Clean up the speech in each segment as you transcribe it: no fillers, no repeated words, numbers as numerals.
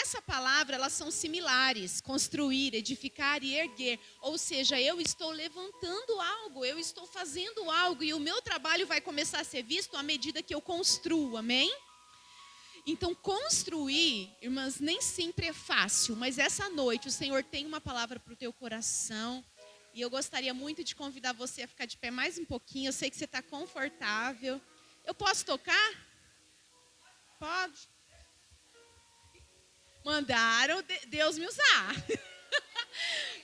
essa palavra, elas são similares. Construir, edificar e erguer. Ou seja, eu estou levantando algo, eu estou fazendo algo. E o meu trabalho vai começar a ser visto à medida que eu construo, amém? Então, construir, irmãs, nem sempre é fácil. Mas essa noite o Senhor tem uma palavra para o teu coração. E eu gostaria muito de convidar você a ficar de pé mais um pouquinho. Eu sei que você está confortável. Eu posso tocar? Pode. Mandaram Deus me usar.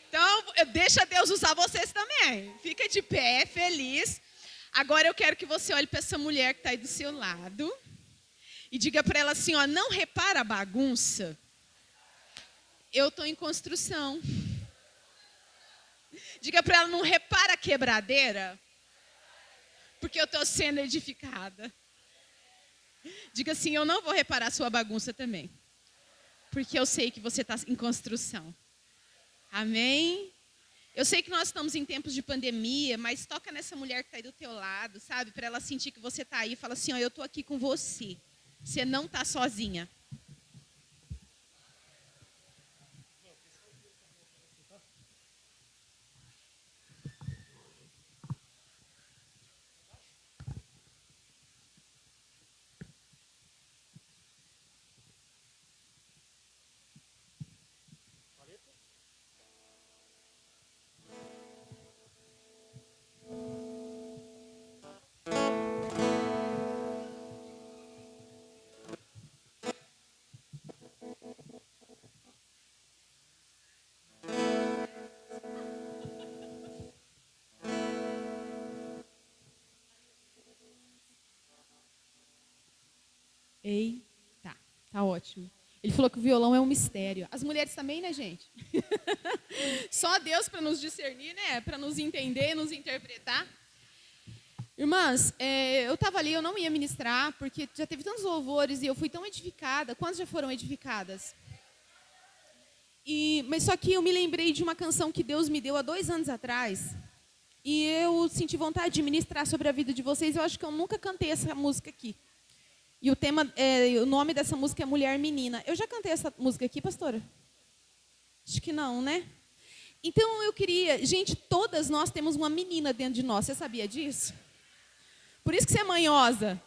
Então, deixa Deus usar vocês também. Fica de pé, feliz. Agora eu quero que você olhe para essa mulher que está aí do seu lado. E diga para ela assim, ó, não repara a bagunça. Eu estou em construção. Diga para ela, não repara a quebradeira. Porque eu estou sendo edificada. Diga assim, eu não vou reparar a sua bagunça também. Porque eu sei que você está em construção. Amém? Eu sei que nós estamos em tempos de pandemia, mas toca nessa mulher que está aí do teu lado, sabe? Para ela sentir que você está aí e fala assim, ó, eu estou aqui com você. Você não está sozinha. Eita, tá ótimo. Ele falou que o violão é um mistério. As mulheres também, né, gente? Só Deus para nos discernir, né? Para nos entender, nos interpretar. Irmãs, eu estava ali, eu não ia ministrar, porque já teve tantos louvores e eu fui tão edificada. Quantas já foram edificadas? Mas só que eu me lembrei de uma canção que Deus me deu há 2 anos atrás. E eu senti vontade de ministrar sobre a vida de vocês. Eu acho que eu nunca cantei essa música aqui. E o nome dessa música é Mulher Menina. Eu já cantei essa música aqui, pastora? Acho que não, né? Então eu queria... Gente, todas nós temos uma menina dentro de nós. Você sabia disso? Por isso que você é manhosa.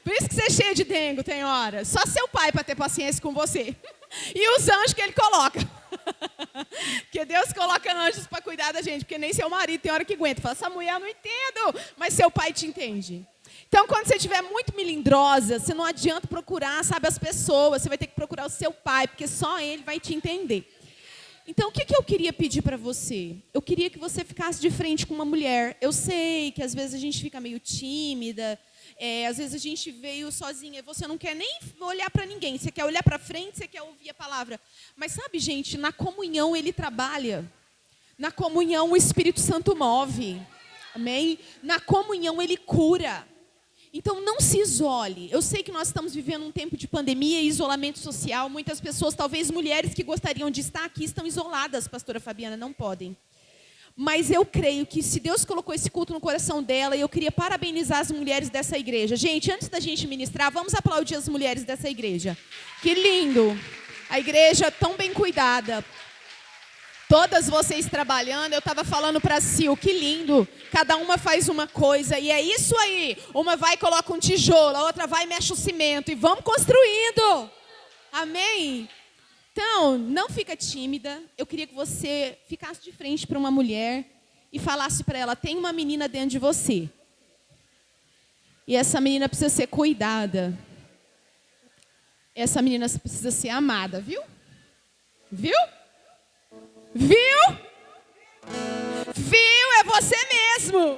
Por isso que você é cheia de dengo, tem hora. Só seu pai para ter paciência com você. E os anjos que ele coloca. Porque Deus coloca anjos para cuidar da gente. Porque nem seu marido tem hora que aguenta. Fala, essa mulher eu não entendo. Mas seu pai te entende. Então, quando você estiver muito melindrosa, você não adianta procurar, sabe, as pessoas. Você vai ter que procurar o seu pai, porque só ele vai te entender. Então, o que eu queria pedir para você? Eu queria que você ficasse de frente com uma mulher. Eu sei que às vezes a gente fica meio tímida, às vezes a gente veio sozinha, você não quer nem olhar para ninguém. Você quer olhar para frente, você quer ouvir a palavra. Mas sabe, gente, na comunhão ele trabalha. Na comunhão o Espírito Santo move. Amém? Na comunhão ele cura. Então, não se isole. Eu sei que nós estamos vivendo um tempo de pandemia e isolamento social. Muitas pessoas, talvez mulheres que gostariam de estar aqui, estão isoladas, pastora Fabiana, não podem. Mas eu creio que se Deus colocou esse culto no coração dela, e eu queria parabenizar as mulheres dessa igreja. Gente, antes da gente ministrar, vamos aplaudir as mulheres dessa igreja. Que lindo! A igreja tão bem cuidada. Todas vocês trabalhando, eu estava falando para a Sil, que lindo, cada uma faz uma coisa, e é isso aí, uma vai e coloca um tijolo, a outra vai e mexe o cimento, e vamos construindo, amém? Então, não fica tímida, eu queria que você ficasse de frente para uma mulher e falasse para ela, tem uma menina dentro de você, e essa menina precisa ser cuidada, essa menina precisa ser amada, viu? Viu? Viu? Viu? É você mesmo.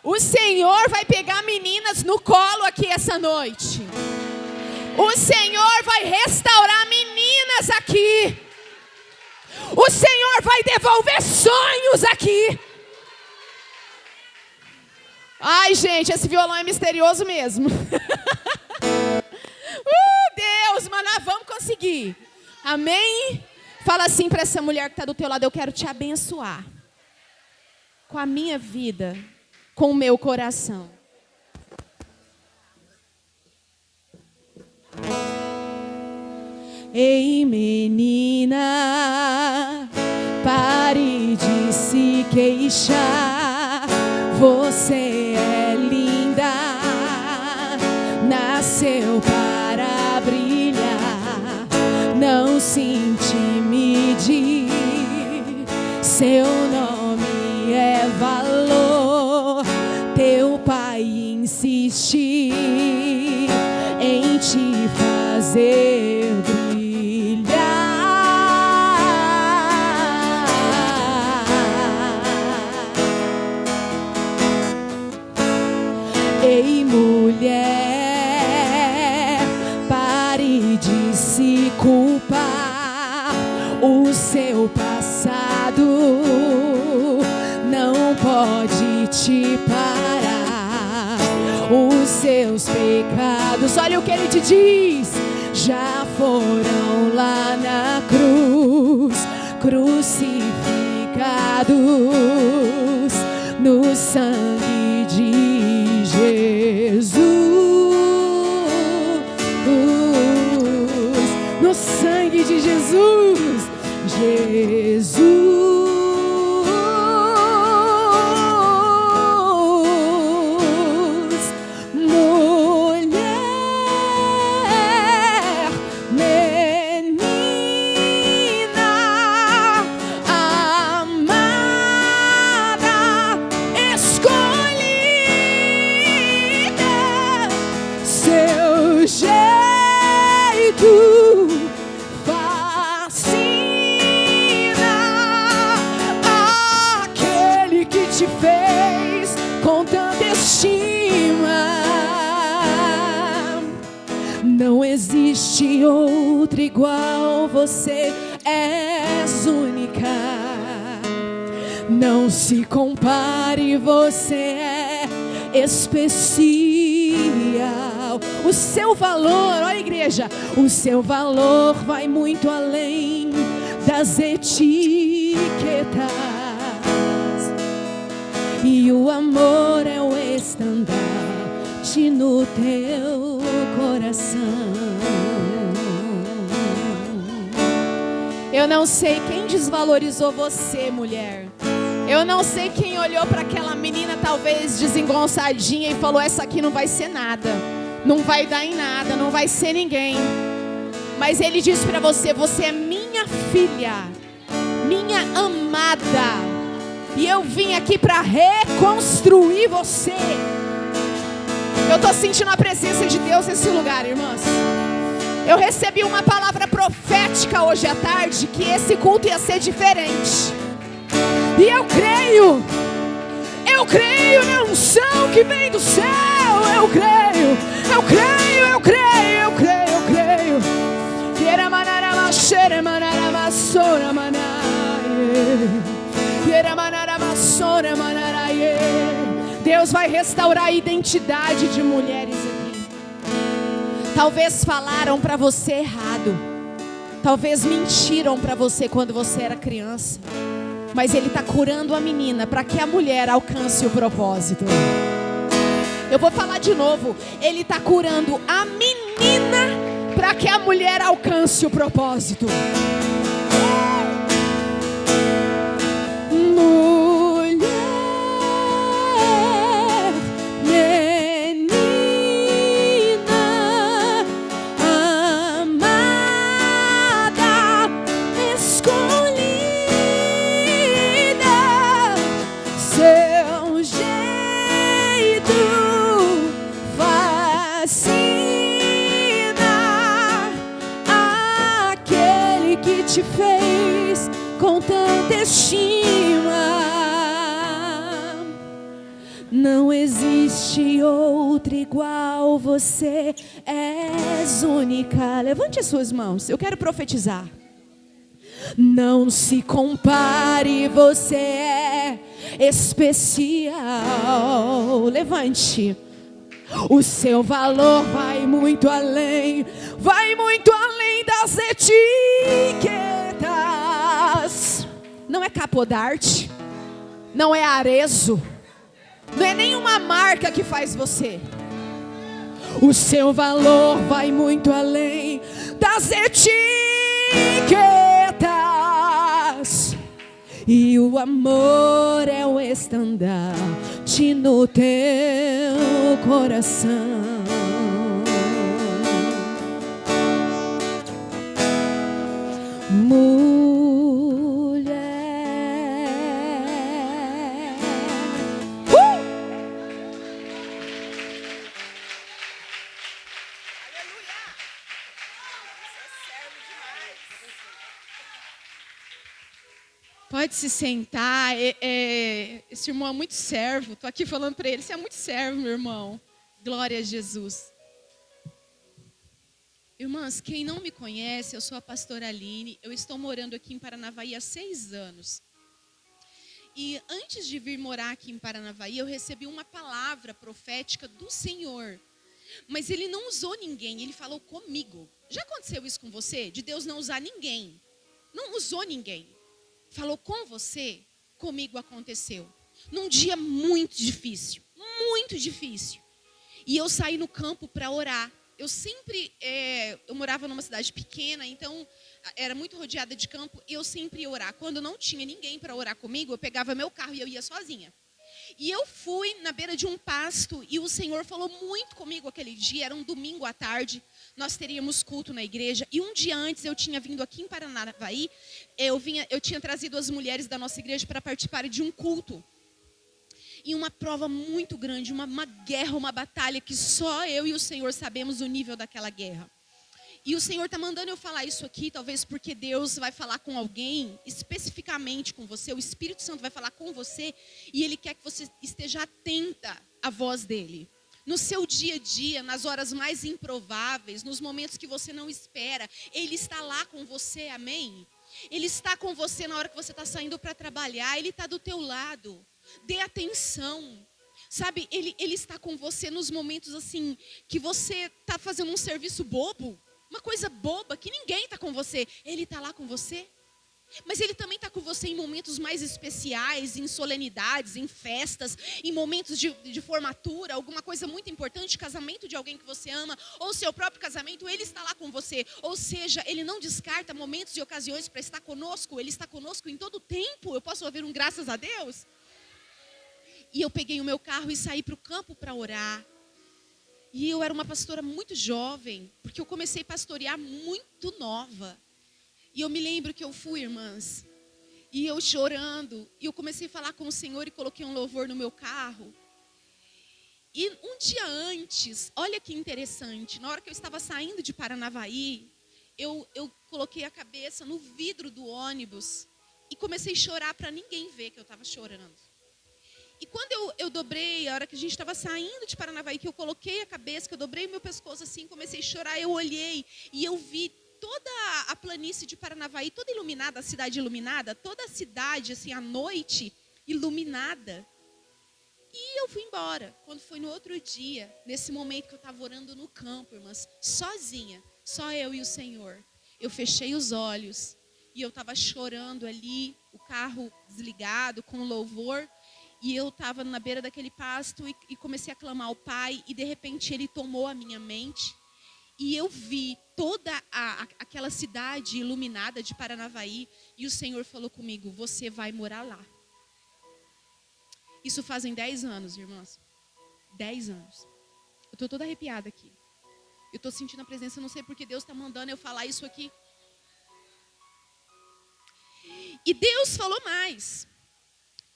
O Senhor vai pegar meninas no colo aqui essa noite. O Senhor vai restaurar meninas aqui. O Senhor vai devolver sonhos aqui. Ai, gente, esse violão é misterioso mesmo. Deus, mas nós vamos conseguir. Amém? Fala assim para essa mulher que está do teu lado, eu quero te abençoar. Com a minha vida, com o meu coração. Ei, menina, pare de se queixar. Você é linda, nasceu para brilhar. Não se intimide, seu nome é valor. Teu pai insiste em te fazer brilhar. Ei, mulher, pare de se culpar. O seu passado não pode te parar. Os seus pecados, olha o que ele te diz, já foram lá na cruz, crucificados no sangue de Jesus. No sangue de Jesus. Jesus. Não existe outra igual, você és única. Não se compare, você é especial. O seu valor, olha igreja, o seu valor vai muito além das etiquetas. E o amor é o estandarte no teu coração. Eu não sei quem desvalorizou você, mulher. Eu não sei quem olhou para aquela menina talvez desengonçadinha e falou: essa aqui não vai ser nada, não vai dar em nada, não vai ser ninguém. Mas ele disse para você: você é minha filha, minha amada. E eu vim aqui para reconstruir você. Eu estou sentindo a presença de Deus nesse lugar, irmãs. Eu recebi uma palavra profética hoje à tarde, que esse culto ia ser diferente. E eu creio na unção que vem do céu. Eu creio. Deus vai restaurar a identidade de mulheres aqui. Talvez falaram para você errado. Talvez mentiram para você quando você era criança. Mas Ele está curando a menina para que a mulher alcance o propósito. Eu vou falar de novo. Ele está curando a menina para que a mulher alcance o propósito. Te fez com tanta estima. Não existe outra igual, você és única. Levante as suas mãos, eu quero profetizar. Não se compare, você é especial. Levante. O seu valor vai muito além das etiquetas. Não é Capodarte, não é Arezzo, não é nenhuma marca que faz você. O seu valor vai muito além das etiquetas. E o amor é o estandarte no teu coração. Mulher. Pode se sentar. Esse irmão é muito servo. Estou aqui falando para ele. Você é muito servo, meu irmão. Glória a Jesus. Irmãs, quem não me conhece, eu sou a pastora Aline. Eu estou morando aqui em Paranavaí há 6 anos. E antes de vir morar aqui em Paranavaí, eu recebi uma palavra profética do Senhor. Mas Ele não usou ninguém, Ele falou comigo. Já aconteceu isso com você? De Deus não usar ninguém. Não usou ninguém. Falou com você, comigo aconteceu. Num dia muito difícil. Muito difícil. E eu saí no campo para orar. Eu morava numa cidade pequena, então era muito rodeada de campo, e eu sempre ia orar. Quando não tinha ninguém para orar comigo, eu pegava meu carro e eu ia sozinha. E eu fui na beira de um pasto, e o Senhor falou muito comigo aquele dia, era um domingo à tarde, nós teríamos culto na igreja, e um dia antes eu tinha vindo aqui em Paranavaí, eu tinha trazido as mulheres da nossa igreja para participarem de um culto. E uma prova muito grande, uma guerra, uma batalha que só eu e o Senhor sabemos o nível daquela guerra. E o Senhor está mandando eu falar isso aqui, talvez porque Deus vai falar com alguém, especificamente com você, o Espírito Santo vai falar com você, e Ele quer que você esteja atenta à voz dEle. No seu dia a dia, nas horas mais improváveis, nos momentos que você não espera, Ele está lá com você, amém? Ele está com você na hora que você está saindo para trabalhar, Ele está do teu lado. Dê atenção, sabe, ele está com você nos momentos assim, que você está fazendo um serviço bobo, uma coisa boba, que ninguém está com você, Ele está lá com você. Mas Ele também está com você em momentos mais especiais, em solenidades, em festas, em momentos de formatura, alguma coisa muito importante, casamento de alguém que você ama, ou seu próprio casamento, Ele está lá com você. Ou seja, Ele não descarta momentos e ocasiões para estar conosco, Ele está conosco em todo o tempo. Eu posso ouvir um graças a Deus? E eu peguei o meu carro e saí para o campo para orar. E eu era uma pastora muito jovem, porque eu comecei a pastorear muito nova. E eu me lembro que eu fui, irmãs, e eu chorando, e eu comecei a falar com o Senhor e coloquei um louvor no meu carro. E um dia antes, olha que interessante, na hora que eu estava saindo de Paranavaí, eu coloquei a cabeça no vidro do ônibus e comecei a chorar para ninguém ver que eu estava chorando. E quando eu dobrei, a hora que a gente estava saindo de Paranavaí, que eu coloquei a cabeça, que eu dobrei o meu pescoço assim, comecei a chorar, eu olhei e eu vi toda a planície de Paranavaí, toda iluminada, a cidade iluminada, toda a cidade, assim, à noite, iluminada. E eu fui embora. Quando foi no outro dia, nesse momento que eu estava orando no campo, irmãs, sozinha, só eu e o Senhor, eu fechei os olhos e eu estava chorando ali, o carro desligado, com louvor. E eu estava na beira daquele pasto e comecei a clamar ao Pai. E de repente Ele tomou a minha mente. E eu vi toda aquela cidade iluminada de Paranavaí. E o Senhor falou comigo, você vai morar lá. Isso fazem 10 anos, irmãs. 10 anos. Eu estou toda arrepiada aqui. Eu estou sentindo a presença, não sei porque Deus está mandando eu falar isso aqui. E Deus falou mais.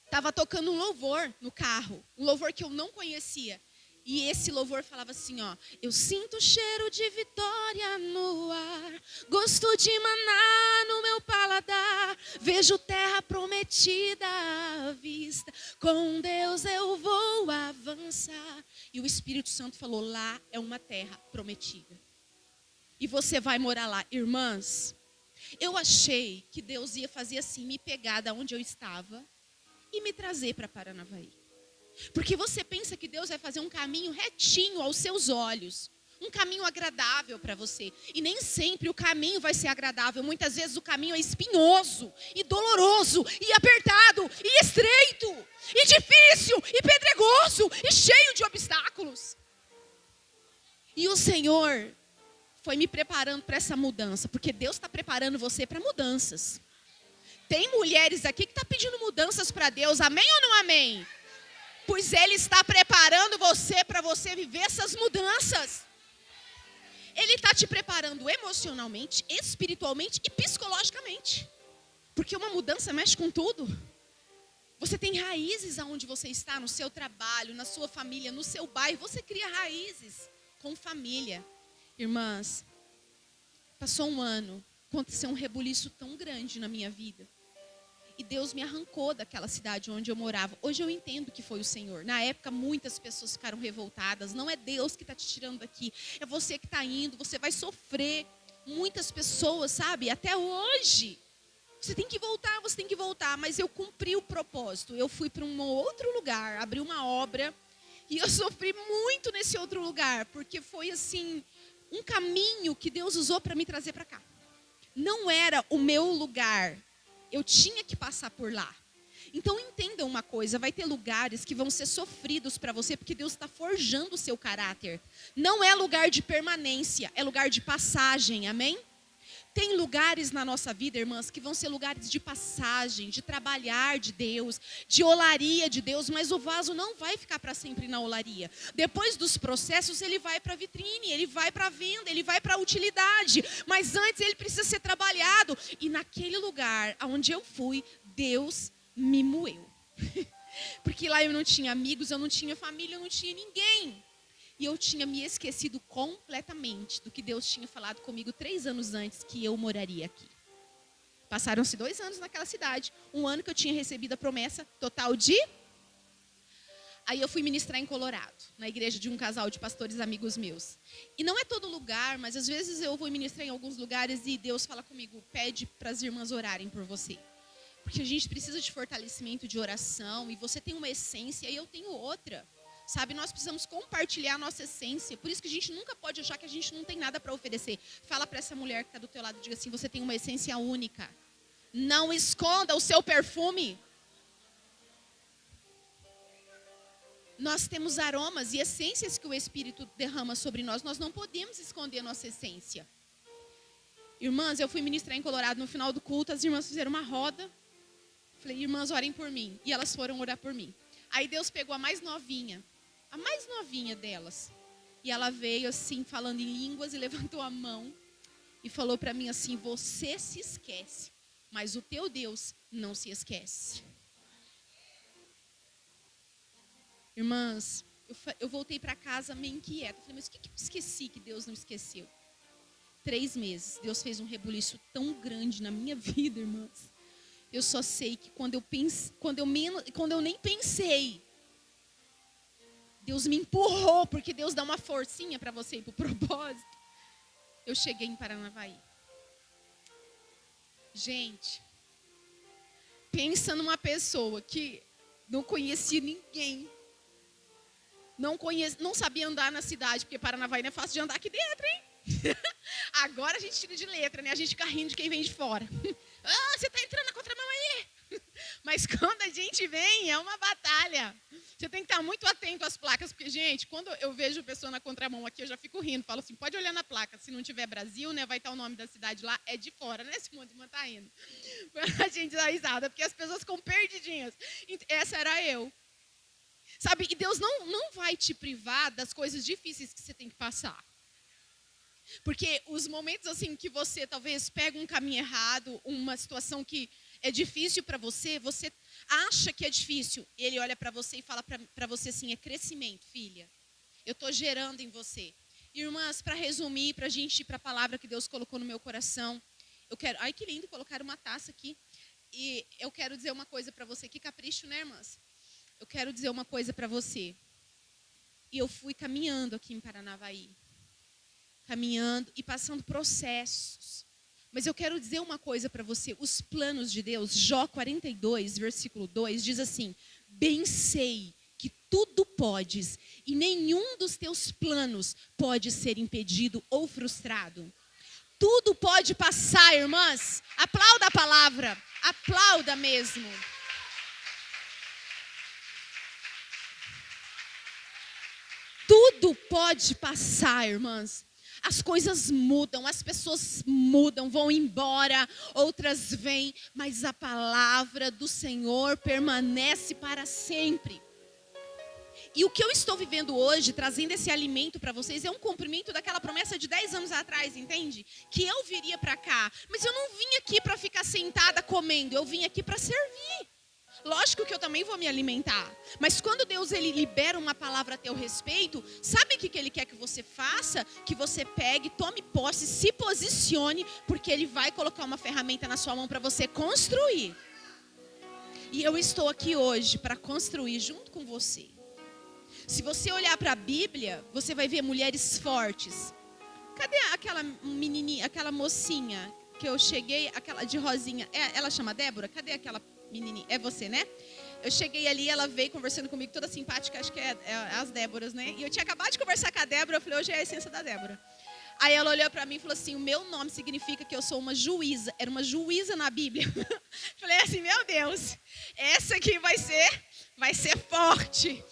Estava tocando um louvor no carro, um louvor que eu não conhecia. E esse louvor falava assim, ó: eu sinto o cheiro de vitória no ar, gosto de maná no meu paladar, vejo terra prometida à vista, com Deus eu vou avançar. E o Espírito Santo falou, lá é uma terra prometida. E você vai morar lá. Irmãs, eu achei que Deus ia fazer assim, me pegar da onde eu estava e me trazer para Paranavaí. Porque você pensa que Deus vai fazer um caminho retinho aos seus olhos, um caminho agradável para você. E nem sempre o caminho vai ser agradável. Muitas vezes o caminho é espinhoso, e doloroso, e apertado, e estreito, e difícil, e pedregoso, e cheio de obstáculos. E o Senhor foi me preparando para essa mudança, porque Deus está preparando você para mudanças. Tem mulheres aqui que estão pedindo mudanças para Deus, amém ou não amém? Pois Ele está preparando você para você viver essas mudanças. Ele está te preparando emocionalmente, espiritualmente e psicologicamente. Porque uma mudança mexe com tudo. Você tem raízes aonde você está, no seu trabalho, na sua família, no seu bairro. Você cria raízes com família. Irmãs, passou um ano, aconteceu um rebuliço tão grande na minha vida. E Deus me arrancou daquela cidade onde eu morava. Hoje eu entendo que foi o Senhor. Na época, muitas pessoas ficaram revoltadas. Não é Deus que está te tirando daqui. É você que está indo. Você vai sofrer. Muitas pessoas, sabe? Até hoje. Você tem que voltar, você tem que voltar. Mas eu cumpri o propósito. Eu fui para um outro lugar. Abri uma obra. E eu sofri muito nesse outro lugar. Porque foi assim, um caminho que Deus usou para me trazer para cá. Não era o meu lugar. Eu tinha que passar por lá. Então entendam uma coisa, vai ter lugares que vão ser sofridos para você, porque Deus está forjando o seu caráter. Não é lugar de permanência, é lugar de passagem, amém? Tem lugares na nossa vida, irmãs, que vão ser lugares de passagem, de trabalhar de Deus, de olaria de Deus, mas o vaso não vai ficar para sempre na olaria. Depois dos processos, ele vai para a vitrine, ele vai para a venda, ele vai para a utilidade. Mas antes ele precisa ser trabalhado. E naquele lugar onde eu fui, Deus me moeu. Porque lá eu não tinha amigos, eu não tinha família, eu não tinha ninguém. E eu tinha me esquecido completamente do que Deus tinha falado comigo 3 anos antes que eu moraria aqui. Passaram-se 2 anos naquela cidade. 1 ano que eu tinha recebido a promessa total de... Aí eu fui ministrar em Colorado, na igreja de um casal de pastores amigos meus. E não é todo lugar, mas às vezes eu vou ministrar em alguns lugares e Deus fala comigo, pede para as irmãs orarem por você. Porque a gente precisa de fortalecimento de oração e você tem uma essência e eu tenho outra. Sabe, nós precisamos compartilhar a nossa essência. Por isso que a gente nunca pode achar que a gente não tem nada para oferecer. Fala para essa mulher que está do teu lado, diga assim, você tem uma essência única. Não esconda o seu perfume. Nós temos aromas e essências que o Espírito derrama sobre nós. Nós não podemos esconder a nossa essência. Irmãs, eu fui ministrar em Colorado no final do culto. As irmãs fizeram uma roda. Falei, irmãs, orem por mim. E elas foram orar por mim. Aí Deus pegou a mais novinha delas. E ela veio assim, falando em línguas e levantou a mão. E falou para mim assim, você se esquece, mas o teu Deus não se esquece. Irmãs, eu voltei para casa meio inquieta. Falei, mas o que eu esqueci que Deus não esqueceu? 3 meses, Deus fez um rebuliço tão grande na minha vida, irmãs. Eu só sei que quando eu nem pensei, Deus me empurrou, porque Deus dá uma forcinha para você ir para o propósito. Eu cheguei em Paranavaí. Gente, pensa numa pessoa que não conhecia ninguém. Não sabia andar na cidade, porque Paranavaí não é fácil de andar aqui dentro, hein? Agora a gente tira de letra, né? A gente fica rindo de quem vem de fora. Ah, você está entrando na contramão aí. Mas quando a gente vem, é uma batalha. Você tem que estar muito atento às placas, porque, gente, quando eu vejo a pessoa na contramão aqui, eu já fico rindo. Falo assim, pode olhar na placa. Se não tiver Brasil, né, vai estar o nome da cidade lá. É de fora, né? Esse monte de tá indo. A gente dá risada, porque as pessoas ficam perdidinhas. Essa era eu. Sabe, e Deus não vai te privar das coisas difíceis que você tem que passar. Porque os momentos assim que você talvez pega um caminho errado, uma situação que é difícil para você, você acha que é difícil. Ele olha para você e fala para você assim, é crescimento, filha. Eu estou gerando em você. Irmãs, para resumir, para a gente ir para a palavra que Deus colocou no meu coração, eu quero... Ai, que lindo, colocaram uma taça aqui. E eu quero dizer uma coisa para você. Que capricho, né, irmãs? Eu quero dizer uma coisa para você. E eu fui caminhando aqui em Paranavaí. Caminhando e passando processos. Mas eu quero dizer uma coisa para você. Os planos de Deus, Jó 42, versículo 2, diz assim, bem sei que tudo podes e nenhum dos teus planos pode ser impedido ou frustrado. Tudo pode passar, irmãs. Aplauda a palavra. Aplauda mesmo. Tudo pode passar, irmãs. As coisas mudam, as pessoas mudam, vão embora, outras vêm, mas a palavra do Senhor permanece para sempre. E o que eu estou vivendo hoje, trazendo esse alimento para vocês, é um cumprimento daquela promessa de 10 anos atrás, entende? Que eu viria para cá, mas eu não vim aqui para ficar sentada comendo, eu vim aqui para servir. Lógico que eu também vou me alimentar, mas quando Deus ele libera uma palavra a teu respeito, sabe o que Ele quer que você faça? Que você pegue, tome posse, se posicione, porque Ele vai colocar uma ferramenta na sua mão para você construir. E eu estou aqui hoje para construir junto com você. Se você olhar para a Bíblia, você vai ver mulheres fortes. Cadê aquela menininha, aquela mocinha que eu cheguei, aquela de rosinha? Ela chama Débora? Cadê aquela menininha? É você, né? Eu cheguei ali, ela veio conversando comigo, toda simpática, acho que é as Déboras, né? E eu tinha acabado de conversar com a Débora, eu falei, hoje é a essência da Débora. Aí ela olhou para mim e falou assim, o meu nome significa que eu sou uma juíza. Era uma juíza na Bíblia. Falei assim, meu Deus, essa aqui vai ser forte.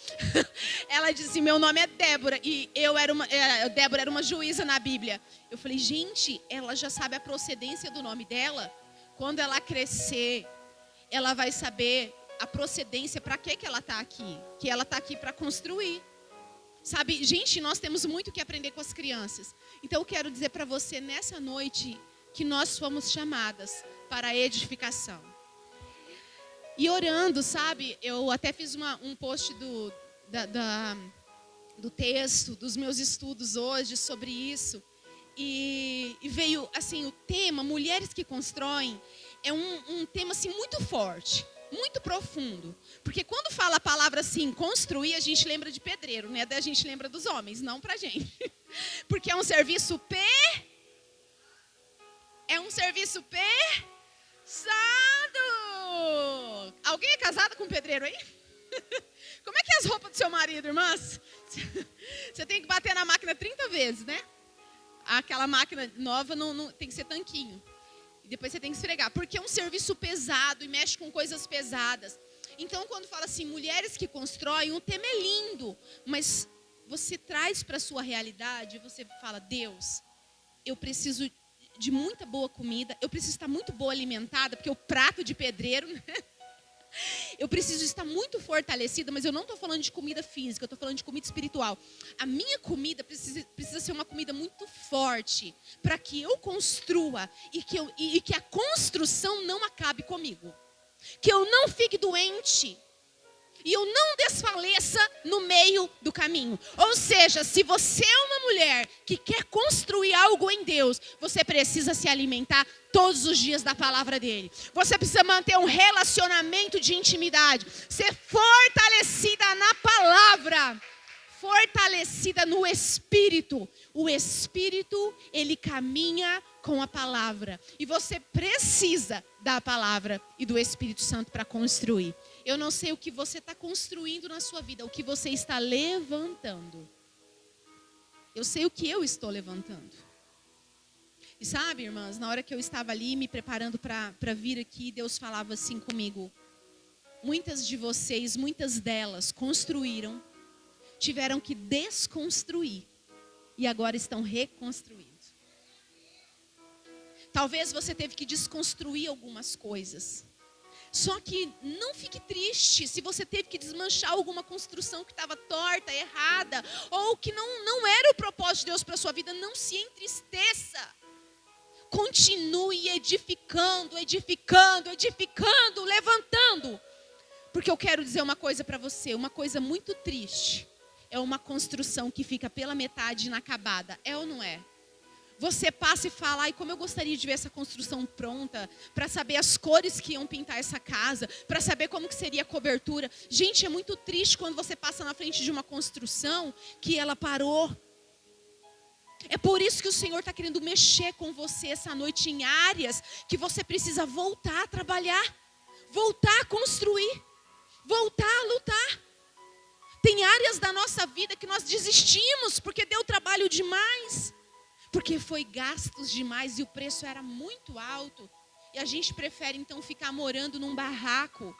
Ela disse, meu nome é Débora. E Débora era uma juíza na Bíblia. Eu falei, gente, ela já sabe a procedência do nome dela. Quando ela crescer, ela vai saber a procedência, para que ela está aqui. Que ela está aqui para construir. Sabe, gente, nós temos muito que aprender com as crianças. Então eu quero dizer para você nessa noite que nós fomos chamadas para a edificação. E orando, sabe, eu até fiz um post do texto, dos meus estudos hoje sobre isso. E veio, assim, o tema, mulheres que constroem, é um tema, assim, muito forte. Muito profundo, porque quando fala a palavra assim, construir, a gente lembra de pedreiro, né? A gente lembra dos homens, não pra gente, porque é um serviço pesado. Alguém é casado com pedreiro aí? Como é que é as roupas do seu marido, irmãs? Você tem que bater na máquina 30 vezes, né? Aquela máquina nova não tem que ser tanquinho. Depois você tem que esfregar, porque é um serviço pesado e mexe com coisas pesadas. Então, quando fala assim, mulheres que constroem, o tema é lindo, mas você traz para a sua realidade, você fala, Deus, eu preciso de muita boa comida, eu preciso estar muito boa alimentada, porque o prato de pedreiro, né? Eu preciso estar muito fortalecida, mas eu não estou falando de comida física, eu estou falando de comida espiritual. A minha comida precisa ser uma comida muito forte, para que eu construa e que a construção não acabe comigo. Que eu não fique doente e eu não desfaleça no meio do caminho. Ou seja, se você é uma mulher que quer construir algo em Deus, você precisa se alimentar todos os dias da palavra dele. Você precisa manter um relacionamento de intimidade, ser fortalecida na palavra, fortalecida no Espírito. O Espírito, ele caminha com a palavra. E você precisa da palavra e do Espírito Santo para construir. Eu não sei o que você está construindo na sua vida, o que você está levantando. Eu sei o que eu estou levantando. E sabe, irmãs, na hora que eu estava ali me preparando para vir aqui, Deus falava assim comigo. Muitas de vocês, muitas delas construíram, tiveram que desconstruir e agora estão reconstruindo. Talvez você teve que desconstruir algumas coisas. Só que não fique triste se você teve que desmanchar alguma construção que estava torta, errada, ou que não era o propósito de Deus para a sua vida. Não se entristeça. Continue edificando, levantando. Porque eu quero dizer uma coisa para você, uma coisa muito triste. É uma construção que fica pela metade inacabada. É ou não é? Você passa e fala, ai, como eu gostaria de ver essa construção pronta, para saber as cores que iam pintar essa casa, para saber como que seria a cobertura. Gente, é muito triste quando você passa na frente de uma construção que ela parou. É por isso que o Senhor está querendo mexer com você essa noite em áreas que você precisa voltar a trabalhar, voltar a construir, voltar a lutar. Tem áreas da nossa vida que nós desistimos porque deu trabalho demais. Porque foi gastos demais e o preço era muito alto. E a gente prefere então ficar morando num barraco.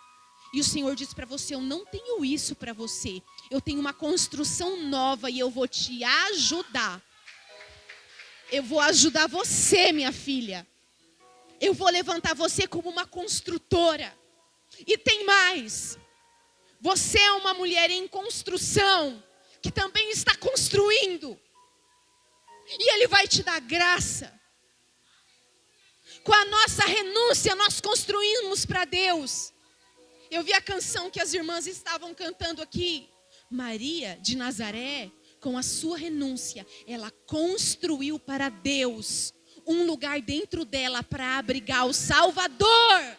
E o Senhor diz para você, eu não tenho isso para você. Eu tenho uma construção nova e eu vou te ajudar. Eu vou ajudar você, minha filha. Eu vou levantar você como uma construtora. E tem mais. Você é uma mulher em construção, que também está construindo. E Ele vai te dar graça. Com a nossa renúncia, nós construímos para Deus. Eu vi a canção que as irmãs estavam cantando aqui. Maria de Nazaré, com a sua renúncia, ela construiu para Deus um lugar dentro dela para abrigar o Salvador.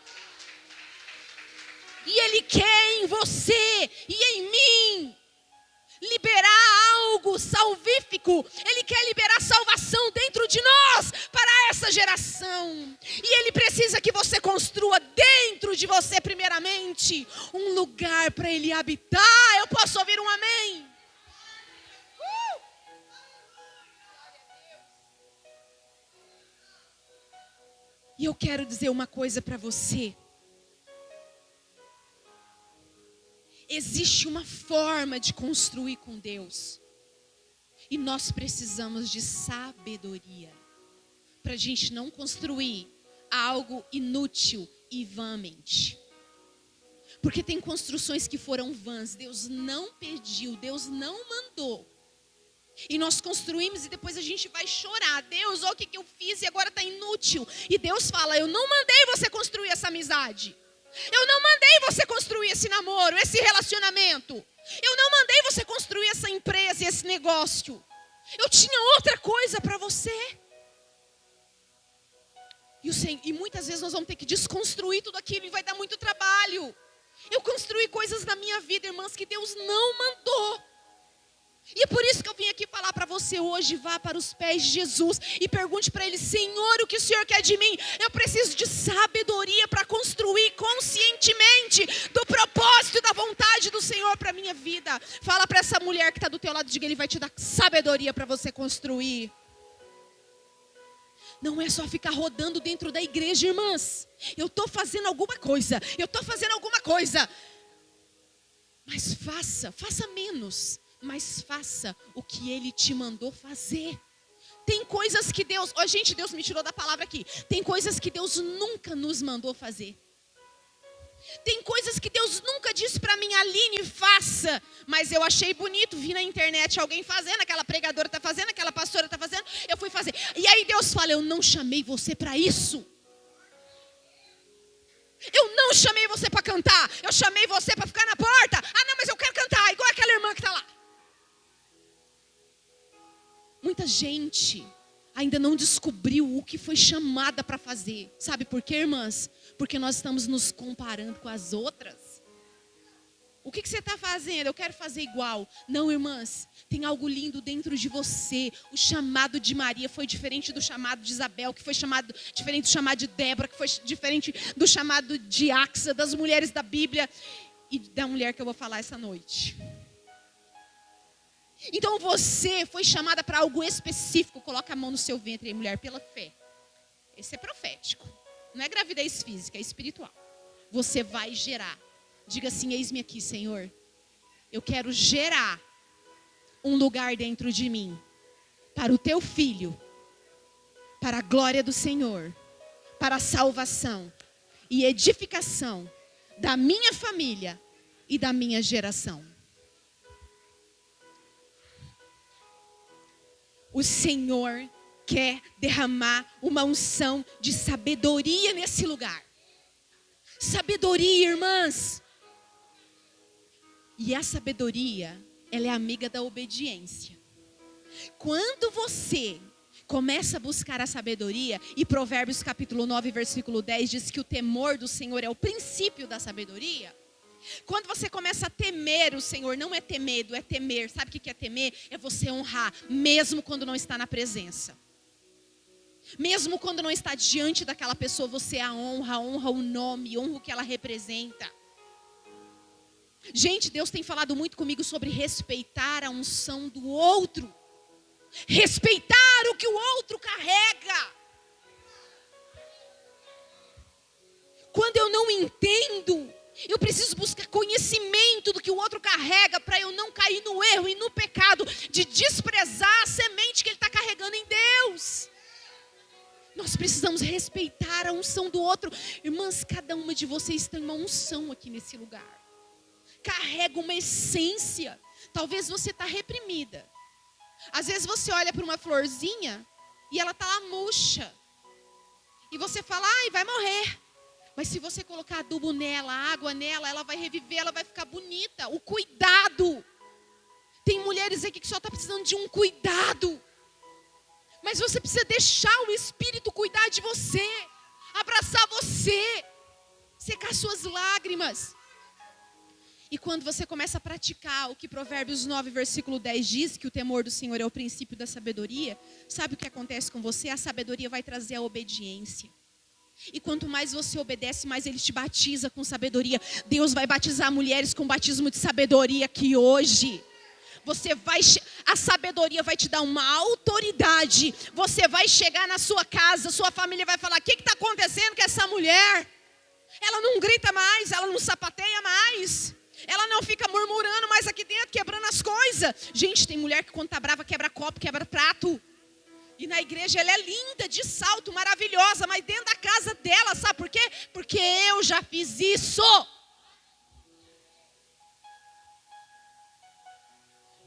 E Ele quer em você e em mim liberar algo salvífico. Ele quer liberar salvação dentro de nós para essa geração. E Ele precisa que você construa dentro de você primeiramente um lugar para Ele habitar. Eu posso ouvir um amém? E eu quero dizer uma coisa para você. Existe uma forma de construir com Deus. E nós precisamos de sabedoria. Para a gente não construir algo inútil e vãmente. Porque tem construções que foram vãs. Deus não pediu, Deus não mandou. E nós construímos e depois a gente vai chorar. Deus, olha o que eu fiz e agora está inútil. E Deus fala, eu não mandei você construir essa amizade. Eu não mandei você construir esse namoro, esse relacionamento. Eu não mandei você construir essa empresa e esse negócio. Eu tinha outra coisa para você. E muitas vezes nós vamos ter que desconstruir tudo aquilo e vai dar muito trabalho. Eu construí coisas na minha vida, irmãs, que Deus não mandou. E é por isso que eu vim aqui falar para você hoje, vá para os pés de Jesus e pergunte para Ele, Senhor, o que o Senhor quer de mim? Eu preciso de sabedoria para construir conscientemente do propósito e da vontade do Senhor para a minha vida. Fala para essa mulher que está do teu lado, diga, Ele vai te dar sabedoria para você construir. Não é só ficar rodando dentro da igreja, irmãs. Eu estou fazendo alguma coisa, mas faça menos. Mas faça o que Ele te mandou fazer. Tem coisas que Deus me tirou da palavra aqui. Tem coisas que Deus nunca nos mandou fazer. Tem coisas que Deus nunca disse para mim, Aline, faça. Mas eu achei bonito, vi na internet alguém fazendo, aquela pregadora está fazendo, aquela pastora está fazendo, eu fui fazer. E aí Deus fala, eu não chamei você para isso. Eu não chamei você para cantar, eu chamei você para ficar na porta. Ah não, mas eu quero cantar, igual aquela irmã que está lá. Muita gente ainda não descobriu o que foi chamada para fazer. Sabe por quê, irmãs? Porque nós estamos nos comparando com as outras. O que você está fazendo? Eu quero fazer igual. Não, irmãs, tem algo lindo dentro de você. O chamado de Maria foi diferente do chamado de Isabel, que foi diferente do chamado de Débora, que foi diferente do chamado de Axa, das mulheres da Bíblia e da mulher que eu vou falar essa noite. Então você foi chamada para algo específico. Coloca a mão no seu ventre aí, mulher, pela fé. Esse é profético. Não é gravidez física, é espiritual. Você vai gerar. Diga assim, eis-me aqui, Senhor. Eu quero gerar um lugar dentro de mim. Para o teu filho. Para a glória do Senhor. Para a salvação e edificação da minha família e da minha geração. O Senhor quer derramar uma unção de sabedoria nesse lugar. Sabedoria, irmãs. E a sabedoria, ela é amiga da obediência. Quando você começa a buscar a sabedoria, e Provérbios capítulo 9, versículo 10 diz que o temor do Senhor é o princípio da sabedoria. Quando você começa a temer o Senhor, não é ter medo, é temer. Sabe o que é temer? É você honrar, mesmo quando não está na presença. Mesmo quando não está diante daquela pessoa, você a honra o nome, honra o que ela representa. Gente, Deus tem falado muito comigo sobre respeitar a unção do outro. Respeitar o que o outro carrega. Quando eu não entendo Eu preciso buscar conhecimento do que o outro carrega para eu não cair no erro e no pecado de desprezar a semente que ele está carregando em Deus. Nós precisamos respeitar a unção do outro. Irmãs, cada uma de vocês tem uma unção aqui nesse lugar. Carrega uma essência. Talvez você está reprimida. Às vezes você olha para uma florzinha e ela está lá murcha. E você fala, ai, vai morrer. Mas se você colocar adubo nela, água nela, ela vai reviver, ela vai ficar bonita. O cuidado. Tem mulheres aqui que só está precisando de um cuidado. Mas você precisa deixar o Espírito cuidar de você. Abraçar você. Secar suas lágrimas. E quando você começa a praticar o que Provérbios 9, versículo 10 diz, que o temor do Senhor é o princípio da sabedoria, sabe o que acontece com você? A sabedoria vai trazer a obediência. E quanto mais você obedece, mais Ele te batiza com sabedoria. Deus vai batizar mulheres com batismo de sabedoria aqui hoje. A sabedoria vai te dar uma autoridade. Você vai chegar na sua casa, sua família vai falar, o que está acontecendo com essa mulher? Ela não grita mais, ela não sapateia mais. Ela não fica murmurando mais aqui dentro, quebrando as coisas. Gente, tem mulher que quando está brava quebra copo, quebra prato. E na igreja ela é linda, de salto, maravilhosa. Mas dentro da casa dela, sabe por quê? Porque eu já fiz isso.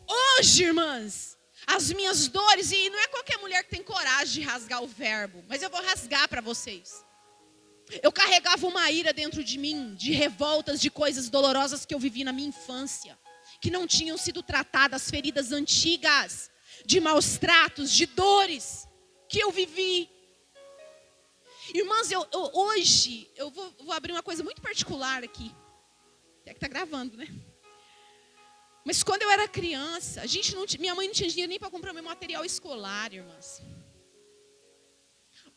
Hoje, irmãs, as minhas dores, e não é qualquer mulher que tem coragem de rasgar o verbo, mas eu vou rasgar para vocês. Eu carregava uma ira dentro de mim, de revoltas, de coisas dolorosas que eu vivi na minha infância, que não tinham sido tratadas, feridas antigas, de maus tratos, de dores que eu vivi. Irmãs, hoje, eu vou abrir uma coisa muito particular aqui. Até que está gravando, né? Mas quando eu era criança, minha mãe não tinha dinheiro nem para comprar meu material escolar, irmãs.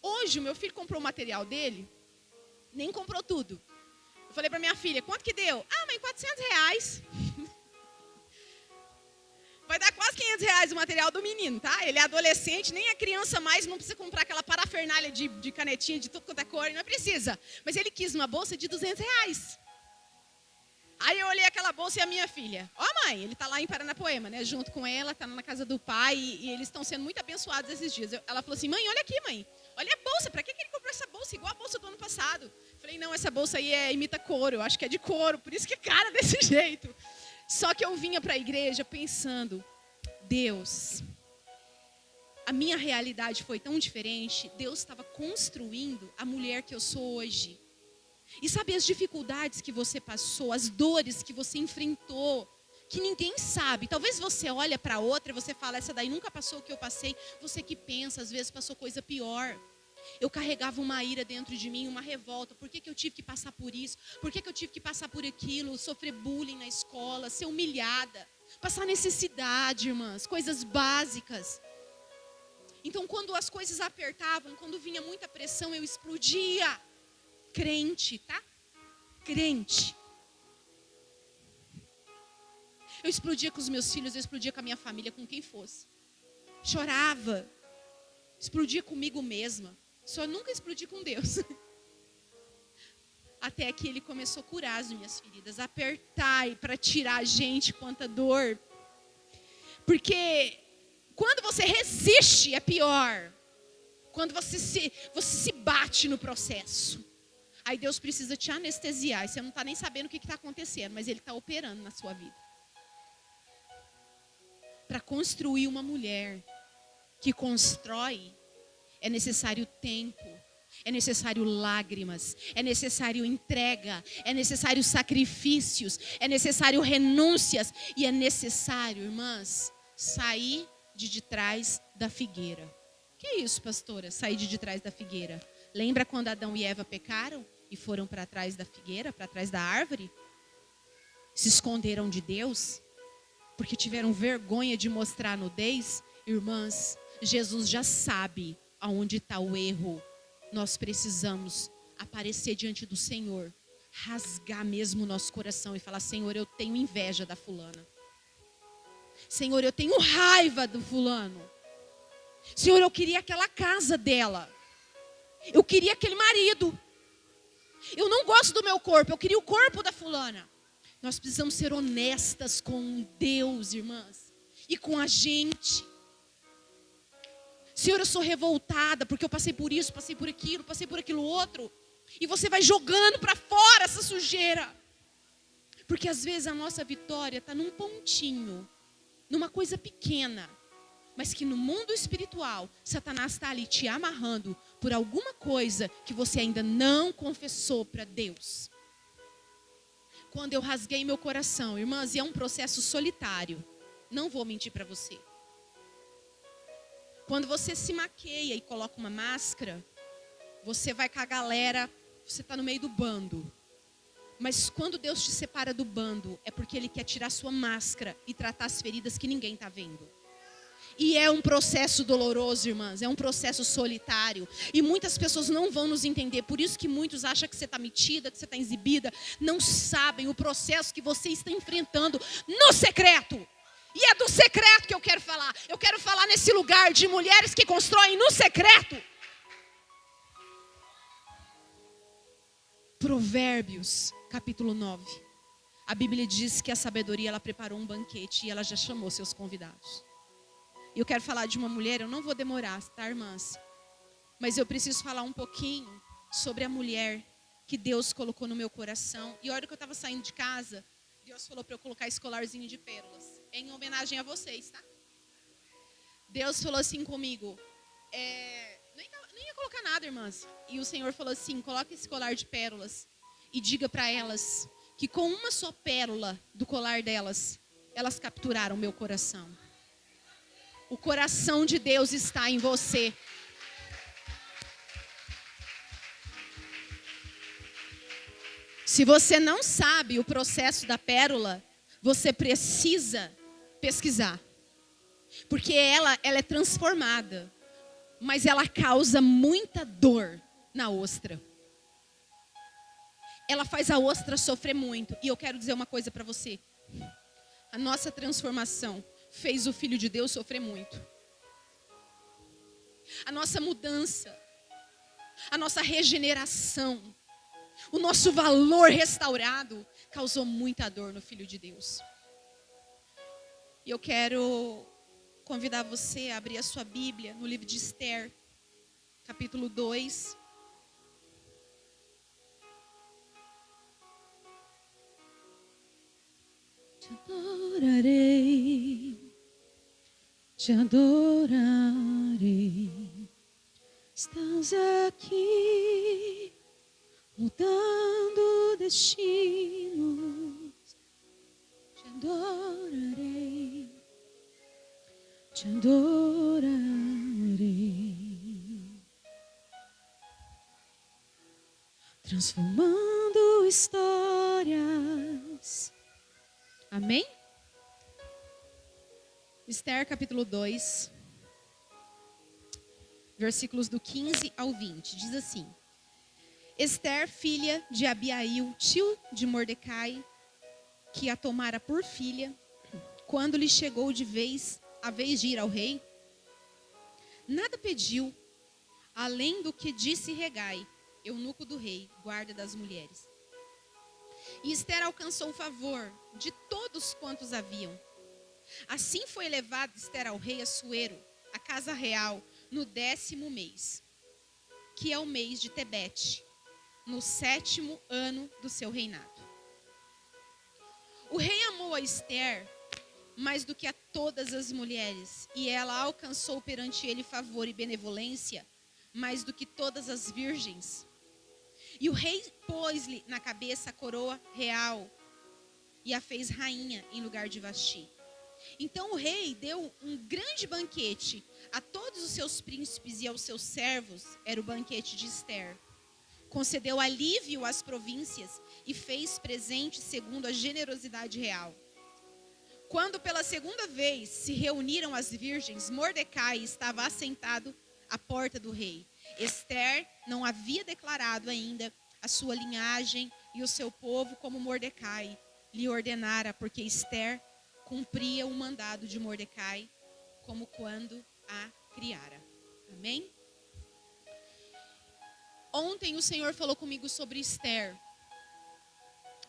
Hoje, o meu filho comprou o material dele, nem comprou tudo. Eu falei para minha filha, quanto que deu? Ah, mãe, R$400. Vai dar quase R$500 o material do menino, tá? Ele é adolescente, nem é criança mais, não precisa comprar aquela parafernália de canetinha de tudo quanto é cor, não precisa. Mas ele quis uma bolsa de R$200. Aí eu olhei aquela bolsa e a minha filha, mãe, ele tá lá em Paranapoema, né? Junto com ela, tá na casa do pai e eles estão sendo muito abençoados esses dias. Ela falou assim, mãe, olha aqui, mãe. Olha a bolsa, pra que ele comprou essa bolsa? Igual a bolsa do ano passado. Falei, não, essa bolsa aí imita couro, eu acho que é de couro, por isso que é cara desse jeito. Só que eu vinha para a igreja pensando, Deus, a minha realidade foi tão diferente, Deus estava construindo a mulher que eu sou hoje. E sabe as dificuldades que você passou, as dores que você enfrentou, que ninguém sabe. Talvez você olha para outra e você fala, essa daí nunca passou o que eu passei. Você que pensa, às vezes passou coisa pior. Eu carregava uma ira dentro de mim, uma revolta. Por que eu tive que passar por isso? Por que eu tive que passar por aquilo? Sofrer bullying na escola, ser humilhada. Passar necessidade, irmãs, coisas básicas. Então, quando as coisas apertavam, quando vinha muita pressão, eu explodia. Crente, tá? Crente. Eu explodia com os meus filhos, eu explodia com a minha família, com quem fosse. Chorava. Explodia comigo mesma. Só nunca explodi com Deus. Até que Ele começou a curar as minhas feridas. Apertar para tirar a gente quanta dor. Porque quando você resiste é pior. Quando você se bate no processo. Aí Deus precisa te anestesiar. E você não está nem sabendo o que está acontecendo. Mas Ele está operando na sua vida. Para construir uma mulher que constrói, é necessário tempo, é necessário lágrimas, é necessário entrega, é necessário sacrifícios, é necessário renúncias e é necessário, irmãs, sair de trás da figueira. Que é isso, pastora? Sair de trás da figueira. Lembra quando Adão e Eva pecaram e foram para trás da figueira, para trás da árvore? Se esconderam de Deus? Porque tiveram vergonha de mostrar a nudez? Irmãs, Jesus já sabe aonde está o erro. Nós precisamos aparecer diante do Senhor, rasgar mesmo o nosso coração e falar, Senhor, eu tenho inveja da fulana. Senhor, eu tenho raiva do fulano. Senhor, eu queria aquela casa dela. Eu queria aquele marido. Eu não gosto do meu corpo, eu queria o corpo da fulana. Nós precisamos ser honestas com Deus, irmãs, e com a gente. Senhor, eu sou revoltada porque eu passei por isso, passei por aquilo outro. E você vai jogando para fora essa sujeira. Porque às vezes a nossa vitória está num pontinho, numa coisa pequena. Mas que no mundo espiritual, Satanás está ali te amarrando por alguma coisa que você ainda não confessou para Deus. Quando eu rasguei meu coração, irmãs, e é um processo solitário. Não vou mentir para você. Quando você se maqueia e coloca uma máscara, você vai com a galera, você está no meio do bando. Mas quando Deus te separa do bando, é porque Ele quer tirar sua máscara e tratar as feridas que ninguém está vendo. E é um processo doloroso, irmãs, é um processo solitário. E muitas pessoas não vão nos entender, por isso que muitos acham que você está metida, que você está exibida. Não sabem o processo que você está enfrentando no secreto. E é do secreto que eu quero falar. Eu quero falar nesse lugar de mulheres que constroem no secreto. Provérbios, capítulo 9. A Bíblia diz que a sabedoria, ela preparou um banquete e ela já chamou seus convidados. E eu quero falar de uma mulher, eu não vou demorar, tá, irmãs? Mas eu preciso falar um pouquinho sobre a mulher que Deus colocou no meu coração. E a hora que eu estava saindo de casa, Deus falou para eu colocar esse colarzinho de pérolas. Em homenagem a vocês, tá? Deus falou assim comigo. Nem ia colocar nada, irmãs. E o Senhor falou assim, coloca esse colar de pérolas. E diga para elas que com uma só pérola do colar delas, elas capturaram meu coração. O coração de Deus está em você. Se você não sabe o processo da pérola, você precisa pesquisar. Porque ela é transformada, mas ela causa muita dor na ostra. Ela faz a ostra sofrer muito. E eu quero dizer uma coisa para você. A nossa transformação fez o Filho de Deus sofrer muito. A nossa mudança, a nossa regeneração, o nosso valor restaurado causou muita dor no Filho de Deus. E eu quero convidar você a abrir a sua Bíblia no livro de Esther, capítulo 2. Te adorarei, te adorarei. Estás aqui, mudando destinos. Te adorarei, te adorarei. Transformando histórias. Amém? Esther capítulo 2, versículos do 15 ao 20, diz assim: Esther, filha de Abiail, tio de Mordecai, que a tomara por filha, quando lhe chegou a vez de ir ao rei, nada pediu, além do que disse Hegai, eunuco do rei, guarda das mulheres. E Esther alcançou o favor de todos quantos haviam. Assim foi levada Esther ao rei Assuero, a casa real, no 10º mês, que é o mês de Tebete, no 7º ano do seu reinado. O rei amou a Esther mais do que a todas as mulheres, e ela alcançou perante ele favor e benevolência mais do que todas as virgens. E o rei pôs-lhe na cabeça a coroa real e a fez rainha em lugar de Vasti. Então o rei deu um grande banquete a todos os seus príncipes e aos seus servos, era o banquete de Esther. Concedeu alívio às províncias e fez presente segundo a generosidade real. Quando pela segunda vez se reuniram as virgens, Mordecai estava assentado à porta do rei. Esther não havia declarado ainda a sua linhagem e o seu povo como Mordecai lhe ordenara, porque Esther cumpria o mandado de Mordecai como quando a criara. Amém? Ontem o Senhor falou comigo sobre Esther.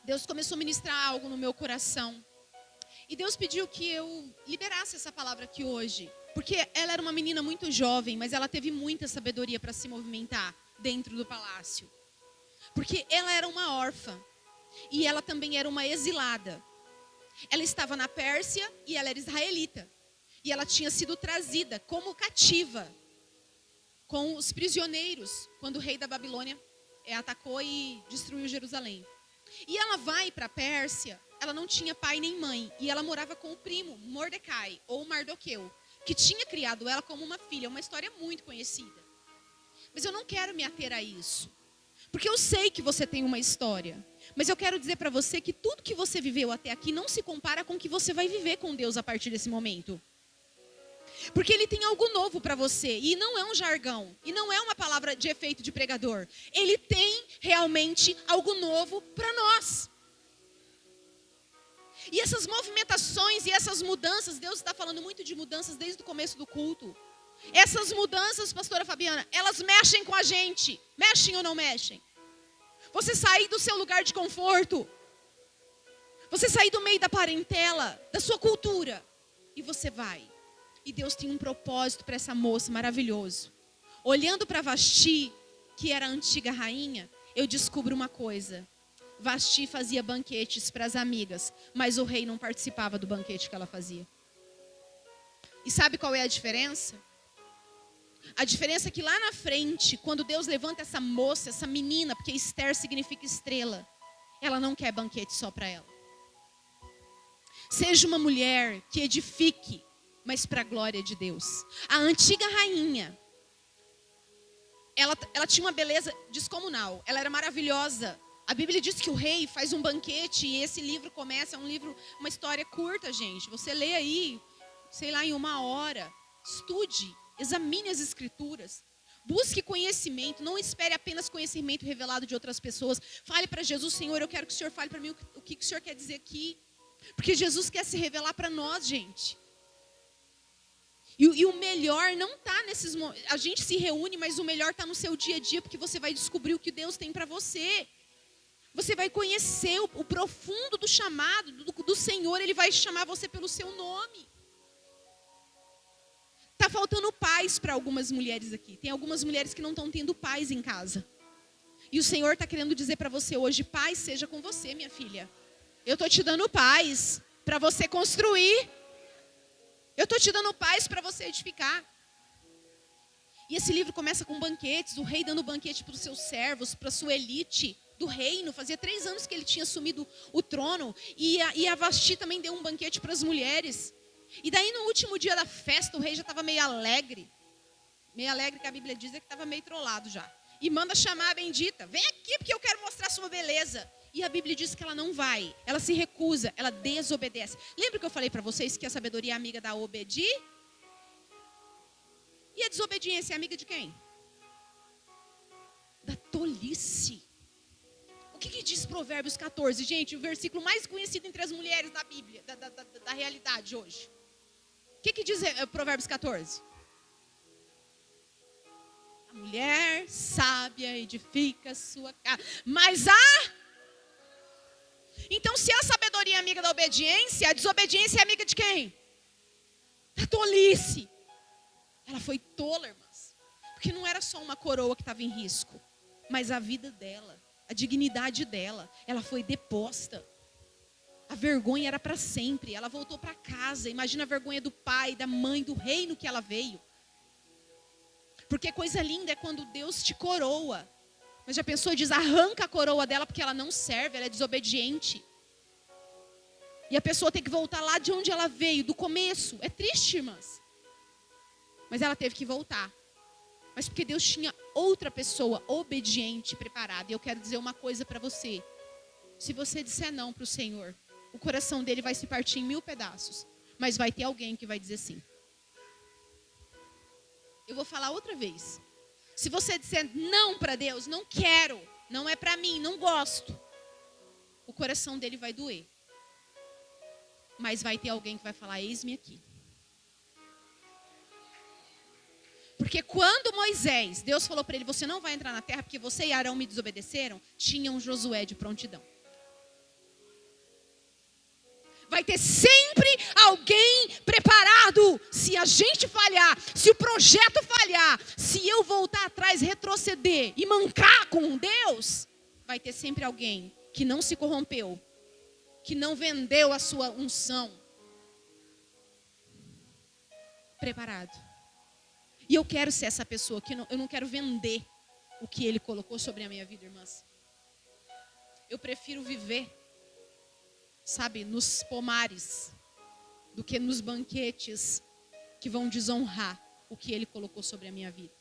Deus começou a ministrar algo no meu coração. E Deus pediu que eu liberasse essa palavra aqui hoje. Porque ela era uma menina muito jovem, mas ela teve muita sabedoria para se movimentar dentro do palácio. Porque ela era uma órfã. E ela também era uma exilada. Ela estava na Pérsia e ela era israelita. E ela tinha sido trazida como cativa com os prisioneiros, quando o rei da Babilônia atacou e destruiu Jerusalém. E ela vai para a Pérsia, ela não tinha pai nem mãe. E ela morava com o primo, Mordecai, ou Mardoqueu, que tinha criado ela como uma filha. É uma história muito conhecida. Mas eu não quero me ater a isso. Porque eu sei que você tem uma história. Mas eu quero dizer para você que tudo que você viveu até aqui não se compara com o que você vai viver com Deus a partir desse momento. Porque Ele tem algo novo para você. E não é um jargão. E não é uma palavra de efeito de pregador. Ele tem realmente algo novo para nós. E essas movimentações e essas mudanças, Deus está falando muito de mudanças desde o começo do culto. Essas mudanças, pastora Fabiana, elas mexem com a gente. Mexem ou não mexem? Você sair do seu lugar de conforto. Você sair do meio da parentela, da sua cultura. E você vai. E Deus tem um propósito para essa moça maravilhoso. Olhando para Vasti, que era a antiga rainha, eu descubro uma coisa. Vasti fazia banquetes para as amigas, mas o rei não participava do banquete que ela fazia. E sabe qual é a diferença? A diferença é que lá na frente, quando Deus levanta essa moça, essa menina, porque Esther significa estrela, ela não quer banquete só para ela. Seja uma mulher que edifique, mas para a glória de Deus. A antiga rainha, ela tinha uma beleza descomunal, ela era maravilhosa. A Bíblia diz que o rei faz um banquete e esse livro começa, é um livro, uma história curta, gente. Você lê aí, sei lá, em 1 hora. Estude, examine as escrituras. Busque conhecimento, não espere apenas conhecimento revelado de outras pessoas. Fale para Jesus, Senhor, eu quero que o Senhor fale para mim o que o Senhor quer dizer aqui. Porque Jesus quer se revelar para nós, gente. E o melhor não está nesses momentos. A gente se reúne, mas o melhor está no seu dia a dia, porque você vai descobrir o que Deus tem para você. Você vai conhecer o profundo do chamado do Senhor. Ele vai chamar você pelo seu nome. Está faltando paz para algumas mulheres aqui. Tem algumas mulheres que não estão tendo paz em casa. E o Senhor está querendo dizer para você hoje, paz seja com você, minha filha. Eu estou te dando paz para você construir. Eu estou te dando paz para você edificar. E esse livro começa com banquetes, o rei dando banquete para os seus servos, para a sua elite do reino. Fazia 3 anos que ele tinha assumido o trono. E a Vasti também deu um banquete para as mulheres. E daí no último dia da festa, o rei já estava meio alegre. Meio alegre que a Bíblia diz é que estava meio trollado já. E manda chamar a bendita. Vem aqui porque eu quero mostrar a sua beleza. E a Bíblia diz que ela não vai. Ela se recusa, ela desobedece. Lembra que eu falei para vocês que a sabedoria é amiga da obediência? E a desobediência é amiga de quem? Da tolice. O que diz Provérbios 14? Gente, o versículo mais conhecido entre as mulheres da Bíblia, da realidade hoje. O que diz Provérbios 14? A mulher sábia edifica sua casa. Mas Então, se a sabedoria é amiga da obediência, a desobediência é amiga de quem? Da tolice. Ela foi tola, irmãs. Porque não era só uma coroa que estava em risco, mas a vida dela, a dignidade dela. Ela foi deposta. A vergonha era para sempre. Ela voltou para casa. Imagina a vergonha do pai, da mãe, do reino que ela veio. Porque coisa linda é quando Deus te coroa. Mas já pensou, diz, arranca a coroa dela porque ela não serve, ela é desobediente. E a pessoa tem que voltar lá de onde ela veio, do começo. É triste, irmãs. Mas ela teve que voltar. Mas porque Deus tinha outra pessoa obediente, preparada. E eu quero dizer uma coisa para você. Se você disser não para o Senhor, o coração dele vai se partir em 1000 pedaços. Mas vai ter alguém que vai dizer sim. Eu vou falar outra vez. Se você disser não para Deus, não quero, não é para mim, não gosto, o coração dele vai doer. Mas vai ter alguém que vai falar, eis-me aqui. Porque quando Moisés, Deus falou para ele, você não vai entrar na terra porque você e Arão me desobedeceram, tinha um Josué de prontidão. Vai ter sempre alguém preparado. Se a gente falhar, se o projeto falhar, se eu voltar atrás, retroceder e mancar com Deus, vai ter sempre alguém que não se corrompeu, que não vendeu a sua unção. Preparado. E eu quero ser essa pessoa, que eu não quero vender o que Ele colocou sobre a minha vida, irmãs. Eu prefiro viver, sabe, nos pomares, do que nos banquetes que vão desonrar o que Ele colocou sobre a minha vida.